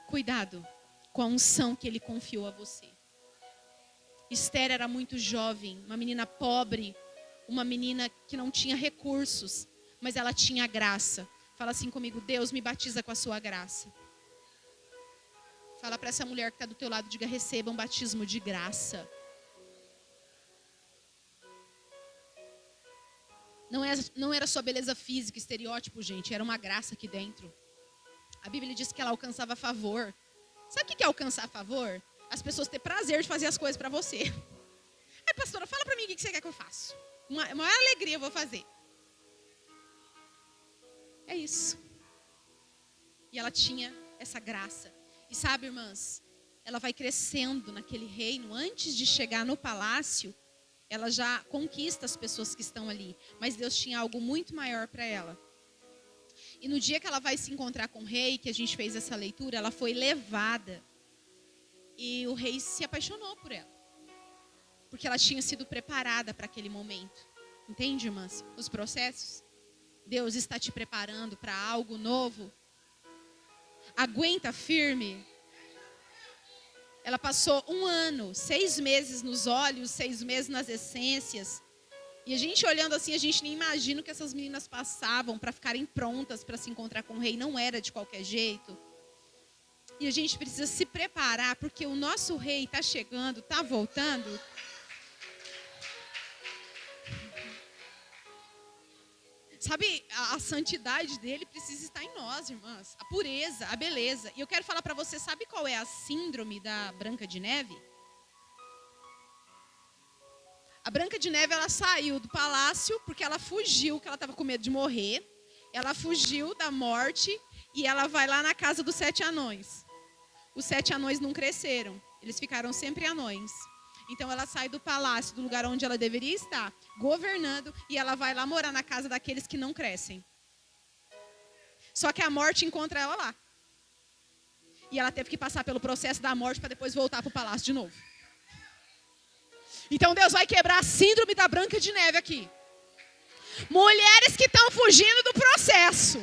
Cuidado com a unção que Ele confiou a você. Esther era muito jovem, uma menina pobre, uma menina que não tinha recursos, mas ela tinha graça. Fala assim comigo, Deus me batiza com a sua graça. Fala para essa mulher que está do teu lado, diga, receba um batismo de graça. Não era só beleza física, estereótipo, gente, era uma graça aqui dentro. A Bíblia diz que ela alcançava favor. Sabe o que é alcançar favor? As pessoas terem prazer de fazer as coisas para você. Aí, pastora, fala para mim o que você quer que eu faça. Uma maior alegria eu vou fazer. É isso. E ela tinha essa graça. E sabe, irmãs, ela vai crescendo naquele reino. Antes de chegar no palácio, ela já conquista as pessoas que estão ali. Mas Deus tinha algo muito maior para ela. E no dia que ela vai se encontrar com o rei, que a gente fez essa leitura, ela foi levada. E o rei se apaixonou por ela. Porque ela tinha sido preparada para aquele momento. Entende, irmãs? Os processos. Deus está te preparando para algo novo. Aguenta firme. Ela passou 1 ano, 6 meses nos óleos, 6 meses nas essências. E a gente olhando assim, a gente nem imagina o que essas meninas passavam para ficarem prontas para se encontrar com o rei. Não era de qualquer jeito. E a gente precisa se preparar, porque o nosso rei está chegando, está voltando. Sabe, a santidade dele precisa estar em nós, irmãs. A pureza, a beleza. E eu quero falar para você, sabe qual é a síndrome da Branca de Neve? A Branca de Neve, ela saiu do palácio porque ela fugiu, porque ela estava com medo de morrer. Ela fugiu da morte e ela vai lá na casa dos 7 anões. Os 7 anões não cresceram, eles ficaram sempre anões. Então ela sai do palácio, do lugar onde ela deveria estar, governando, e ela vai lá morar na casa daqueles que não crescem. Só que a morte encontra ela lá. E ela teve que passar pelo processo da morte para depois voltar para o palácio de novo. Então Deus vai quebrar a síndrome da Branca de Neve aqui. Mulheres que estão fugindo do processo.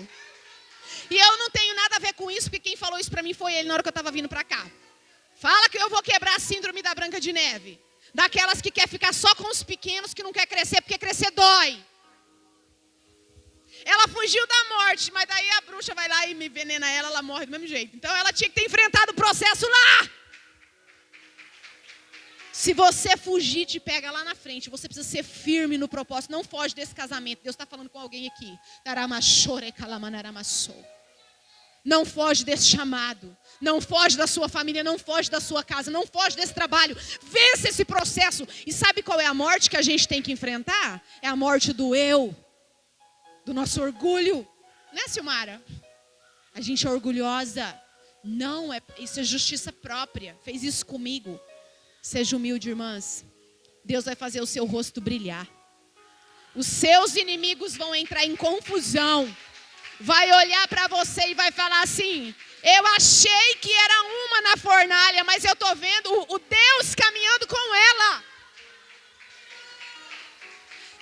E eu não tenho nada a ver com isso, porque quem falou isso para mim foi ele na hora que eu estava vindo para cá. Fala que eu vou quebrar a síndrome da Branca de Neve. Daquelas que quer ficar só com os pequenos, que não quer crescer, porque crescer dói. Ela fugiu da morte, mas daí a bruxa vai lá e me envenena ela morre do mesmo jeito. Então ela tinha que ter enfrentado o processo lá. Se você fugir, te pega lá na frente. Você precisa ser firme no propósito. Não foge desse casamento. Deus está falando com alguém aqui. Não foge desse chamado. Não foge da sua família. Não foge da sua casa. Não foge desse trabalho. Vence esse processo. E sabe qual é a morte que a gente tem que enfrentar? É a morte do eu. Do nosso orgulho. Né, Silmara? A gente é orgulhosa. Não, isso é justiça própria. Fez isso comigo. Seja humilde, irmãs. Deus vai fazer o seu rosto brilhar. Os seus inimigos vão entrar em confusão. Vai olhar para você e vai falar assim: eu achei que era uma na fornalha, mas eu estou vendo o Deus caminhando com ela.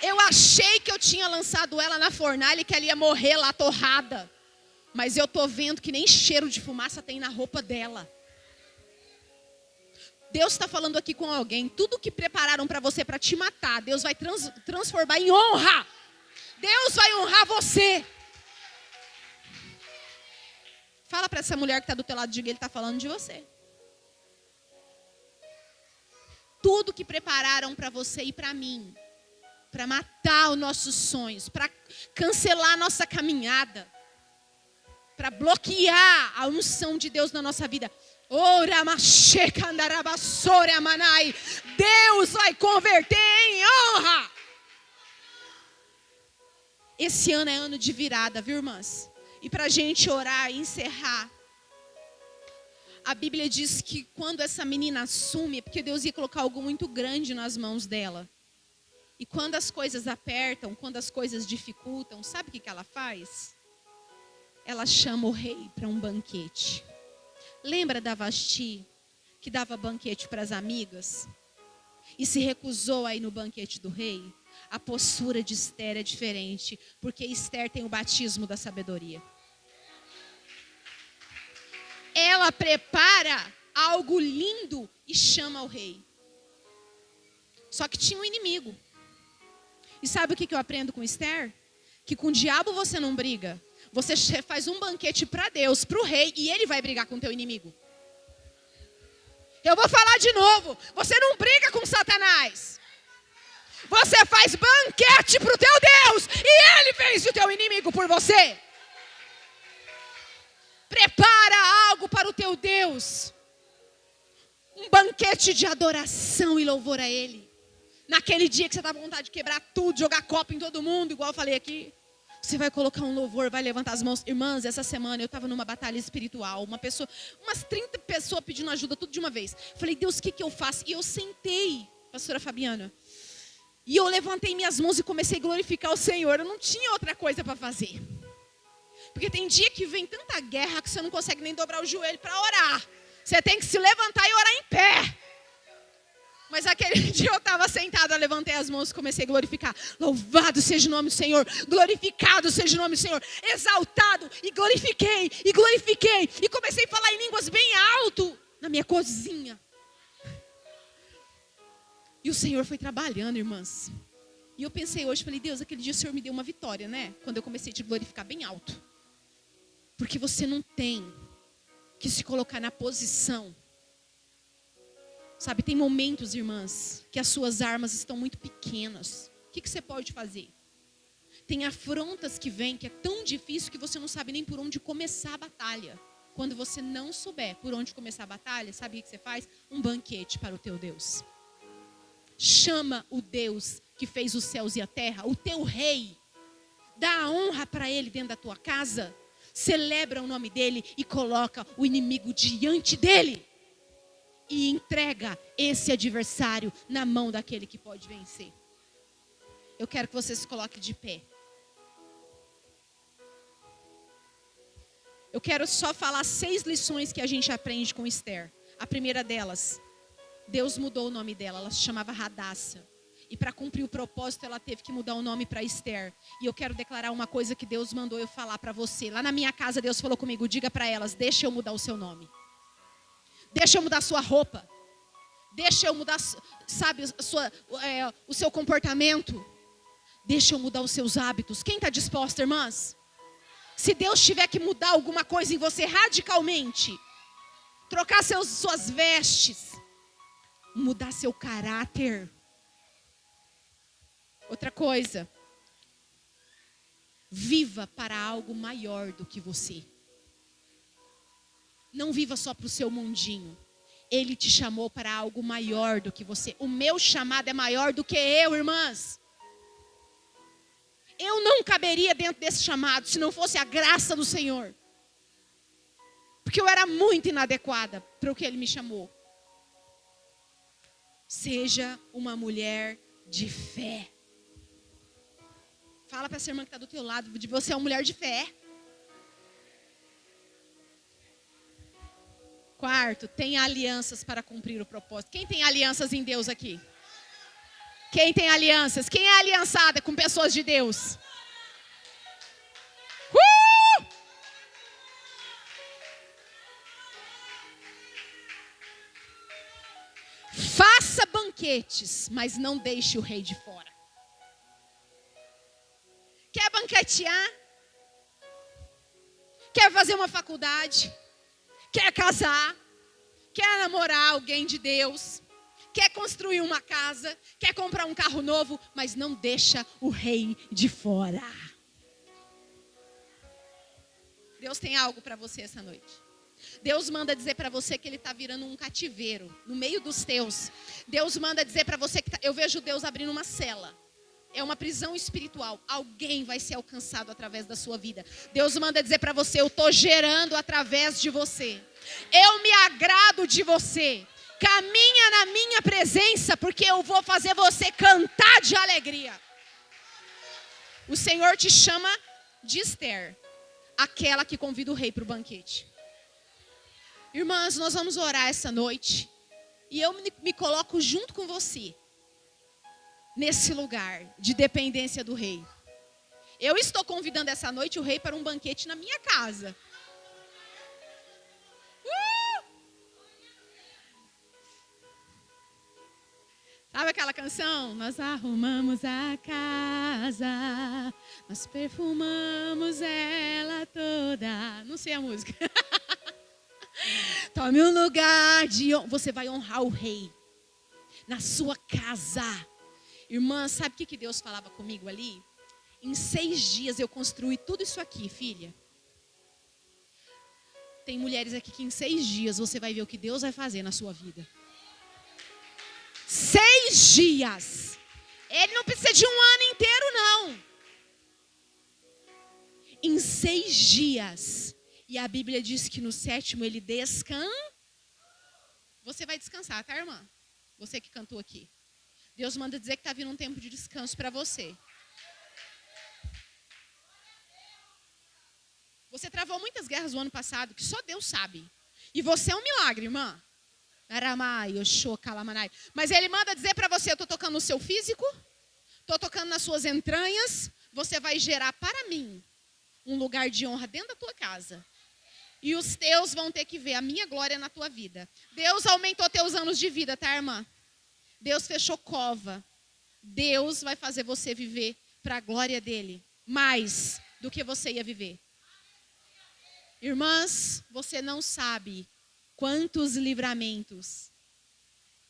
Eu achei que eu tinha lançado ela na fornalha e que ela ia morrer lá torrada. Mas eu estou vendo que nem cheiro de fumaça tem na roupa dela. Deus está falando aqui com alguém. Tudo que prepararam para você para te matar, Deus vai transformar em honra. Deus vai honrar você. Fala para essa mulher que está do teu lado, diga, ele está falando de você. Tudo que prepararam para você e para mim, para matar os nossos sonhos, para cancelar a nossa caminhada, para bloquear a unção de Deus na nossa vida. Ora, macheca, andarabassora, manai. Deus vai converter em honra. Esse ano é ano de virada, viu, irmãs? E para a gente orar e encerrar, a Bíblia diz que quando essa menina assume, é porque Deus ia colocar algo muito grande nas mãos dela. E quando as coisas apertam, quando as coisas dificultam, sabe o que ela faz? Ela chama o rei para um banquete. Lembra da Vasti, que dava banquete para as amigas? E se recusou a ir no banquete do rei? A postura de Esther é diferente, porque Esther tem o batismo da sabedoria. Ela prepara algo lindo e chama o rei. Só que tinha um inimigo. E sabe o que eu aprendo com Esther? Que com o diabo você não briga. Você faz um banquete para Deus, para o rei, e ele vai brigar com o teu inimigo. Eu vou falar de novo. Você não briga com Satanás. Você faz banquete para o teu Deus, e ele vence o teu inimigo por você. Prepara algo para o teu Deus. Um banquete de adoração e louvor a Ele. Naquele dia que você está com vontade de quebrar tudo, jogar copo em todo mundo, igual eu falei aqui. Você vai colocar um louvor, vai levantar as mãos. Irmãs, essa semana eu estava numa batalha espiritual. Umas 30 pessoas pedindo ajuda, tudo de uma vez. Falei, Deus, o que eu faço? E eu sentei, pastora Fabiana. E eu levantei minhas mãos e comecei a glorificar o Senhor. Eu não tinha outra coisa para fazer. Porque tem dia que vem tanta guerra que você não consegue nem dobrar o joelho para orar. Você tem que se levantar e orar em pé. Mas aquele dia eu estava sentada, levantei as mãos e comecei a glorificar. Louvado seja o nome do Senhor. Glorificado seja o nome do Senhor. Exaltado. E glorifiquei. E glorifiquei. E comecei a falar em línguas bem alto. Na minha cozinha. E o Senhor foi trabalhando, irmãs. E eu pensei hoje, falei, Deus, aquele dia o Senhor me deu uma vitória, né? Quando eu comecei a te glorificar bem alto. Porque você não tem que se colocar na posição. Sabe, tem momentos, irmãs, que as suas armas estão muito pequenas. O que você pode fazer? Tem afrontas que vêm que é tão difícil que você não sabe nem por onde começar a batalha. Quando você não souber por onde começar a batalha, sabe o que você faz? Um banquete para o teu Deus. Chama o Deus que fez os céus e a terra, o teu rei. Dá a honra para ele dentro da tua casa. Celebra o nome dele e coloca o inimigo diante dele. E entrega esse adversário na mão daquele que pode vencer. Eu quero que você se coloque de pé. Eu quero só falar 6 lições que a gente aprende com Esther. A primeira delas, Deus mudou o nome dela, ela se chamava Radassa. E para cumprir o propósito, ela teve que mudar o nome para Esther. E eu quero declarar uma coisa que Deus mandou eu falar para você. Lá na minha casa, Deus falou comigo, diga para elas, deixa eu mudar o seu nome. Deixa eu mudar a sua roupa. Deixa eu mudar, sabe, o seu comportamento. Deixa eu mudar os seus hábitos. Quem está disposta, irmãs? Se Deus tiver que mudar alguma coisa em você radicalmente, trocar suas vestes, mudar seu caráter. Outra coisa, viva para algo maior do que você. Não viva só para o seu mundinho. Ele te chamou para algo maior do que você. O meu chamado é maior do que eu, irmãs. Eu não caberia dentro desse chamado se não fosse a graça do Senhor. Porque eu era muito inadequada para o que Ele me chamou. Seja uma mulher de fé. Fala para essa irmã que está do teu lado, de você é uma mulher de fé. Quarto, tenha alianças para cumprir o propósito. Quem tem alianças em Deus aqui? Quem tem alianças? Quem é aliançada com pessoas de Deus? Faça banquetes, mas não deixe o rei de fora. Quer banquetear? Quer fazer uma faculdade? Quer casar? Quer namorar alguém de Deus? Quer construir uma casa? Quer comprar um carro novo? Mas não deixa o rei de fora. Deus tem algo para você essa noite. Deus manda dizer para você que Ele está virando um cativeiro no meio dos teus. Deus manda dizer para você que eu vejo Deus abrindo uma cela. É uma prisão espiritual. Alguém vai ser alcançado através da sua vida. Deus manda dizer para você, eu estou gerando através de você. Eu me agrado de você. Caminha na minha presença, porque eu vou fazer você cantar de alegria. O Senhor te chama de Esther, aquela que convida o rei para o banquete. Irmãs, nós vamos orar essa noite. E eu me coloco junto com você. Nesse lugar de dependência do rei. Eu estou convidando essa noite o rei para um banquete na minha casa. Sabe aquela canção? Nós arrumamos a casa, nós perfumamos ela toda. Não sei a música. Tome um lugar de honra. Você vai honrar o rei na sua casa. Irmã, sabe o que Deus falava comigo ali? Em 6 dias eu construí tudo isso aqui, filha. Tem mulheres aqui que em 6 dias você vai ver o que Deus vai fazer na sua vida. 6 dias. Ele não precisa de um ano inteiro, não. Em 6 dias. E a Bíblia diz que no 7º ele descansa. Você vai descansar, tá, irmã? Você que cantou aqui. Deus manda dizer que está vindo um tempo de descanso para você. Você travou muitas guerras no ano passado, que só Deus sabe. E você é um milagre, irmã. Mas Ele manda dizer para você, eu estou tocando no seu físico, estou tocando nas suas entranhas, você vai gerar para mim um lugar de honra dentro da tua casa. E os teus vão ter que ver a minha glória na tua vida. Deus aumentou teus anos de vida, tá, irmã? Deus fechou cova. Deus vai fazer você viver para a glória dele. Mais do que você ia viver. Irmãs, você não sabe quantos livramentos,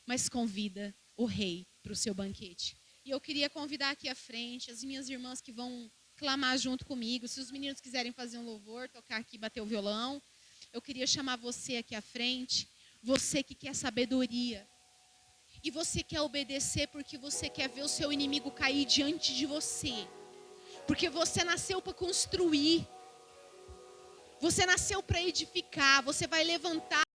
mas convida o rei para o seu banquete. E eu queria convidar aqui à frente as minhas irmãs que vão clamar junto comigo. Se os meninos quiserem fazer um louvor, tocar aqui, bater o violão. Eu queria chamar você aqui à frente. Você que quer sabedoria. E você quer obedecer porque você quer ver o seu inimigo cair diante de você. Porque você nasceu para construir. Você nasceu para edificar. Você vai levantar.